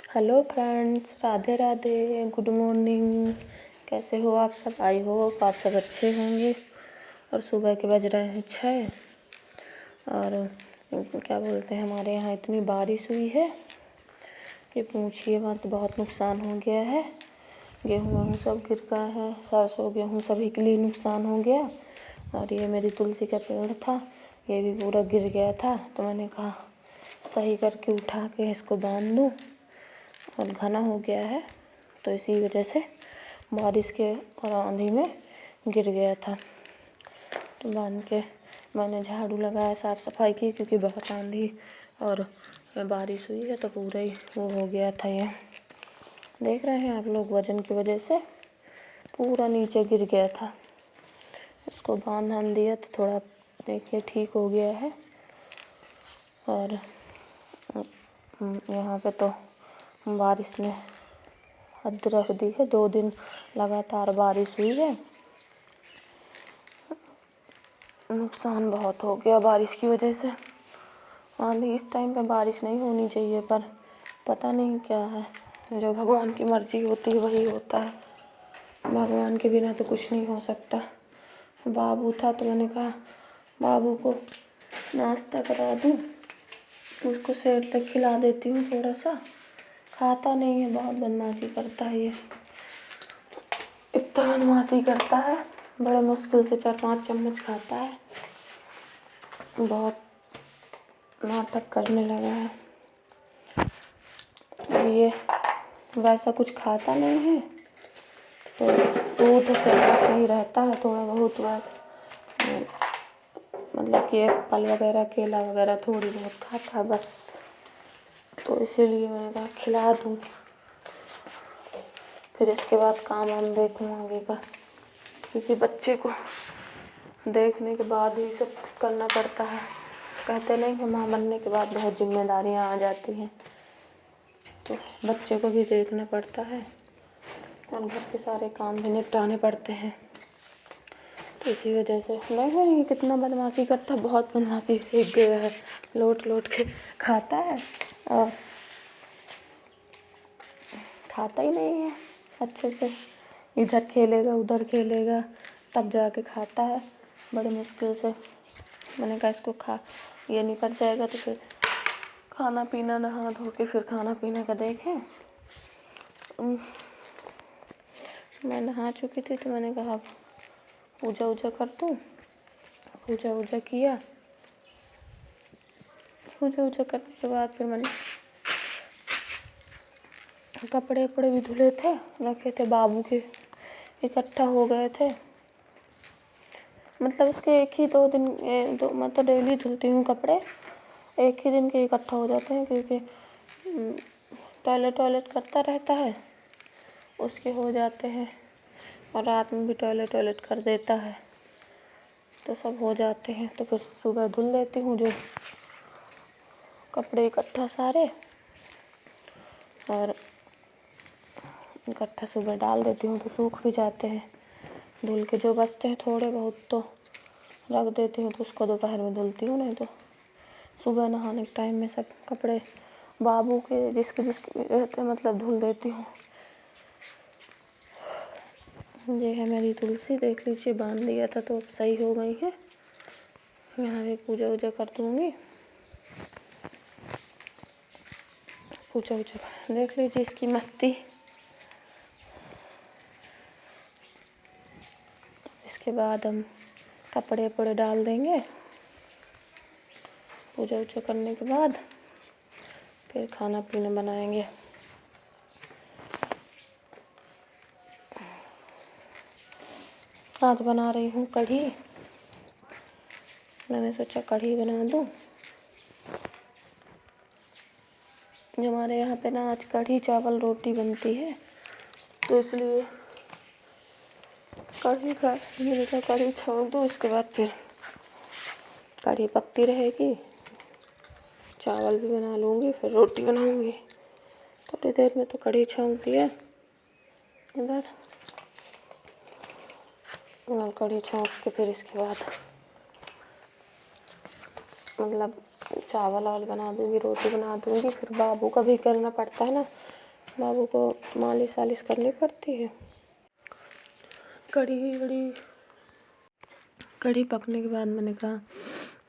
Hello friends, Radhe Radhe, good morning. कैसे हो आप सब? आई होप आप सब अच्छे होंगे। और सुबह के बज रहे हैं 6 और क्या बोलते हैं, हमारे यहाँ इतनी बारिश हुई है कि पूछिए मत, बहुत नुकसान हो गया है। गेहूँ वहूँ सब गिर गया है, सरसों गेहूँ सभी के लिए नुकसान हो गया। और ये मेरी तुलसी का पेड़ था, ये भी पूरा गिर गया था। तो मैंने कहा सही करके उठा के इसको बांध दूँ, और घना हो गया है तो इसी वजह से बारिश के और आंधी में गिर गया था। तो बांध के मैंने झाड़ू लगाया, साफ़ सफाई की, क्योंकि बहुत आंधी और बारिश हुई है तो पूरा ही वो हो गया था। ये देख रहे हैं आप लोग, वजन की वजह से पूरा नीचे गिर गया था। उसको बांध दिया तो थोड़ा देखिए ठीक हो गया है। और यहाँ पे तो बारिश ने हद रख दी है, 2 दिन लगातार बारिश हुई है। नुकसान बहुत हो गया बारिश की वजह से। आंधी इस टाइम पे बारिश नहीं होनी चाहिए, पर पता नहीं क्या है, जो भगवान की मर्जी होती है वही होता है। भगवान के बिना तो कुछ नहीं हो सकता। बाबू था तो मैंने कहा बाबू को नाश्ता करा दूँ, उसको सेरेलैक खिला देती हूँ थोड़ा सा। खाता नहीं है, बहुत बदमाशी करता है ये, इतना बदमाशी करता है, बड़े मुश्किल से 4-5 चम्मच खाता है। बहुत नाटक करने लगा है। ये वैसा कुछ खाता नहीं है, तो दूध से नहीं रहता है थोड़ा बहुत, बस मतलब कि फल वगैरह, केला वगैरह थोड़ी बहुत खाता है बस। तो इसीलिए मैंने कहा खिला दूँ, फिर इसके बाद काम हम देखूँ आगे का, क्योंकि बच्चे को देखने के बाद ही सब करना पड़ता है। कहते नहीं कि माँ बनने के बाद बहुत जिम्मेदारियाँ आ जाती हैं, तो बच्चे को भी देखना पड़ता है और घर के सारे काम भी निपटाने पड़ते हैं। तो इसी वजह से नहीं, कितना बदमाशी करता, बहुत बदमाशी सीख गया है। लोट लोट के खाता है और खाता ही नहीं है अच्छे से। इधर खेलेगा उधर खेलेगा तब जाके खाता है, बड़े मुश्किल से। मैंने कहा इसको ये निकल जाएगा तो फिर खाना पीना, नहा धो के फिर खाना पीना का देखें। मैं नहा चुकी थी तो मैंने कहा पूजा वूजा कर दूँ। पूजा वूजा किया, पूजा वूजा करने के बाद फिर मैंने कपड़े वपड़े भी धुले थे, रखे थे बाबू के, इकट्ठा हो गए थे। मतलब उसके एक ही 2 दिन, मतलब डेली धुलती हूँ कपड़े, एक ही दिन के इकट्ठा हो जाते हैं, क्योंकि टॉयलेट करता रहता है, उसके हो जाते हैं। और रात में भी टॉयलेट कर देता है, तो सब हो जाते हैं। तो फिर सुबह धुल देती हूँ जो कपड़े इकट्ठा सारे, और इकट्ठा सुबह डाल देती हूँ तो सूख भी जाते हैं। धुल के जो बचते हैं थोड़े बहुत तो रख देती हूँ, तो उसको दोपहर में धुलती हूँ, नहीं तो सुबह नहाने के टाइम में सब कपड़े बाबू के जिसके रहते मतलब धुल देती हूँ। ये है मेरी तुलसी, देख लीजिए, बांध दिया था तो अब सही हो गई है। यहाँ भी पूजा वूजा कर दूँगी। पूजा वूजा देख लीजिए इसकी मस्ती। इसके बाद हम कपड़े वपड़े डाल देंगे। पूजा वूजा करने के बाद फिर खाना पीना बनाएंगे। आज बना रही हूँ कढ़ी। मैंने सोचा कढ़ी बना दूँ। हमारे यहाँ पे ना आज कढ़ी चावल रोटी बनती है, तो इसलिए कढ़ी का मैंने कहा कढ़ी छोंक दूँ, इसके बाद फिर कढ़ी पकती रहेगी, चावल भी बना लूँगी, फिर रोटी बनाऊँगी। थोड़ी देर में तो कढ़ी छोंक दिया इधर, और कढ़ी छोंक के फिर इसके बाद मतलब चावल बना दूँगी, रोटी बना दूँगी। फिर बाबू का भी करना पड़ता है ना, बाबू को मालिश वालिश करनी पड़ती है। कढ़ी पकने के बाद मैंने कहा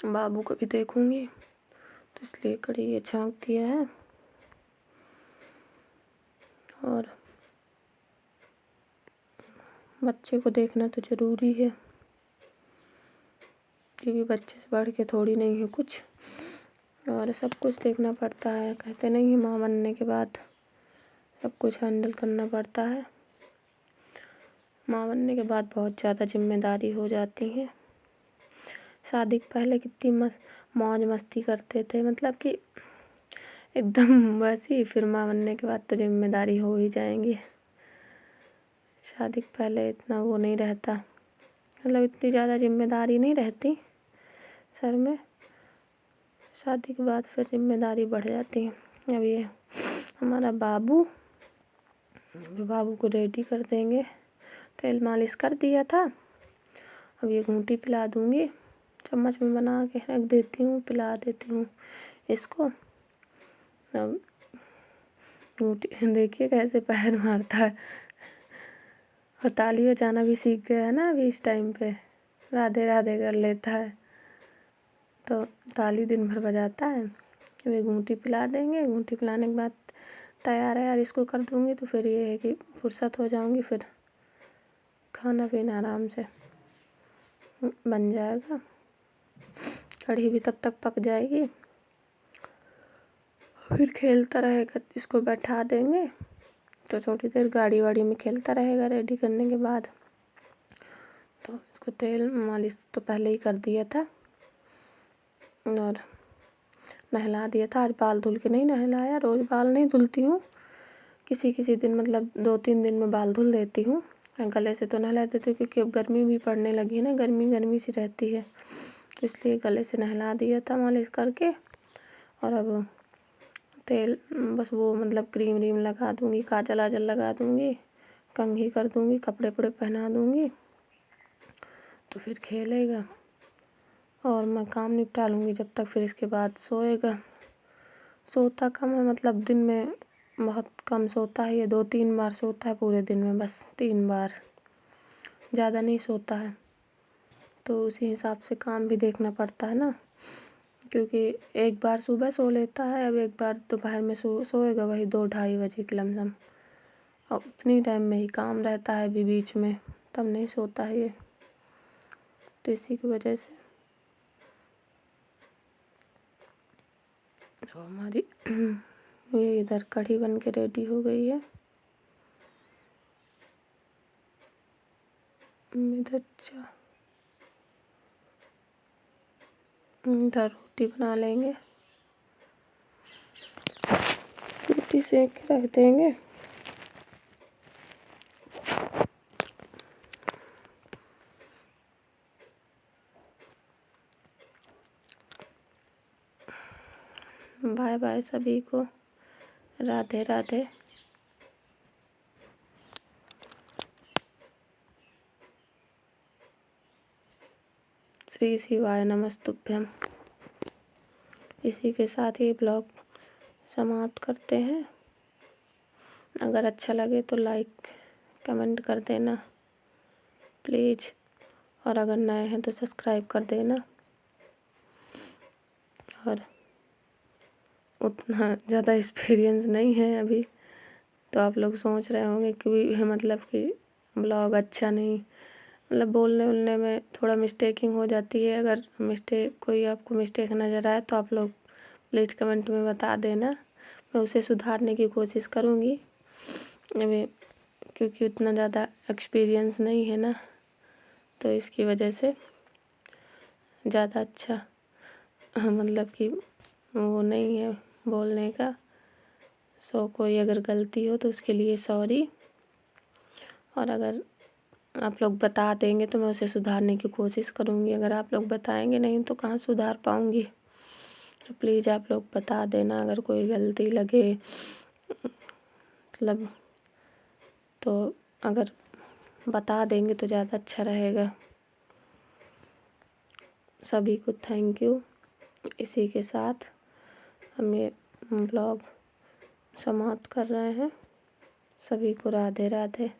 बाबू को भी देखूंगी, तो इसलिए कढ़ी ये छौंक दिया है। और बच्चे को देखना तो ज़रूरी है, क्योंकि बच्चे से बढ़ के थोड़ी नहीं है कुछ, और सब कुछ देखना पड़ता है। कहते नहीं है माँ बनने के बाद सब कुछ हैंडल करना पड़ता है। माँ बनने के बाद बहुत ज़्यादा जिम्मेदारी हो जाती है। शादी के पहले कितनी मौज मस्ती करते थे, मतलब कि एकदम वैसी। फिर माँ बनने के बाद तो जिम्मेदारी हो ही जाएंगी। शादी के पहले इतना वो नहीं रहता, मतलब इतनी ज़्यादा जिम्मेदारी नहीं रहती सर में। शादी के बाद फिर जिम्मेदारी बढ़ जाती है। अब ये हमारा बाबू, अभी बाबू को रेडी कर देंगे। तेल मालिश कर दिया था, अब ये घूंटी पिला दूँगी। चम्मच में बना के रख देती हूँ, पिला देती हूँ इसको। अब घूंटी देखिए कैसे पैर मारता है, और ताली बजाना भी सीख गया है ना अभी इस टाइम पे। राधे राधे कर लेता है, तो ताली दिन भर बजाता है। अभी घूंटी पिला देंगे, घूंटी पिलाने के बाद तैयार है यार, इसको कर दूँगी तो फिर ये है कि फुर्सत हो जाऊँगी, फिर खाना पीना आराम से बन जाएगा। कढ़ी भी तब तक पक जाएगी, फिर खेलता रहेगा। इसको बैठा देंगे तो थोड़ी देर गाड़ी वाड़ी में खेलता रहेगा। रेडी करने के बाद तो इसको तेल मालिश तो पहले ही कर दिया था और नहला दिया था। आज बाल धुल के नहीं नहलाया, रोज़ बाल नहीं धुलती हूँ, किसी किसी दिन मतलब 2-3 दिन में बाल धुल देती हूँ। गले से तो नहला देती हूँ, क्योंकि अब गर्मी भी पड़ने लगी है ना, गर्मी सी रहती है, तो इसलिए गले से नहला दिया था मालिश करके। और अब तेल बस वो मतलब क्रीम व्रीम लगा दूँगी, काजल आजल लगा दूँगी, कंघी कर दूँगी, कपड़े वपड़े पहना दूँगी, तो फिर खेलेगा। और मैं काम निपटा लूँगी जब तक, फिर इसके बाद सोएगा। सोता कम है, मतलब दिन में बहुत कम सोता है ये। 2-3 बार सोता है पूरे दिन में, बस 3 बार, ज़्यादा नहीं सोता है। तो उसी हिसाब से काम भी देखना पड़ता है ना, क्योंकि एक बार सुबह सो लेता है, अब एक बार दोपहर में सोएगा, वही 2-2:30 बजे के लमसम। और उतनी टाइम में ही काम रहता है अभी बीच में, तब नहीं सोता है ये। तो इसी की वजह से तो हमारी ये इधर कढ़ी बन के रेडी हो गई है। इधर रोटी बना लेंगे, रोटी सेक के रख देंगे। बाय बाय सभी को, राधे राधे। श्री शिवाय नमस्तुभ्यम। इसी के साथ ये ब्लॉग समाप्त करते हैं। अगर अच्छा लगे तो लाइक कमेंट कर देना प्लीज़, और अगर नए हैं तो सब्सक्राइब कर देना। और उतना ज़्यादा एक्सपीरियंस नहीं है अभी, तो आप लोग सोच रहे होंगे कि मतलब कि ब्लॉग अच्छा नहीं, मतलब बोलने में थोड़ा मिस्टेकिंग हो जाती है। अगर कोई आपको मिस्टेक नज़र आए तो आप लोग प्लीज़ कमेंट में बता देना, मैं उसे सुधारने की कोशिश करूँगी। अभी क्योंकि उतना ज़्यादा एक्सपीरियंस नहीं है ना, तो इसकी वजह से ज़्यादा अच्छा मतलब कि वो नहीं है बोलने का। कोई अगर गलती हो तो उसके लिए सॉरी। और अगर आप लोग बता देंगे तो मैं उसे सुधारने की कोशिश करूँगी। अगर आप लोग बताएंगे नहीं तो कहाँ सुधार पाऊँगी। तो प्लीज़ आप लोग बता देना अगर कोई गलती लगे, मतलब तो अगर बता देंगे तो ज़्यादा अच्छा रहेगा। सभी को थैंक यू। इसी के साथ हम ये ब्लॉग समाप्त कर रहे हैं। सभी को राधे राधे।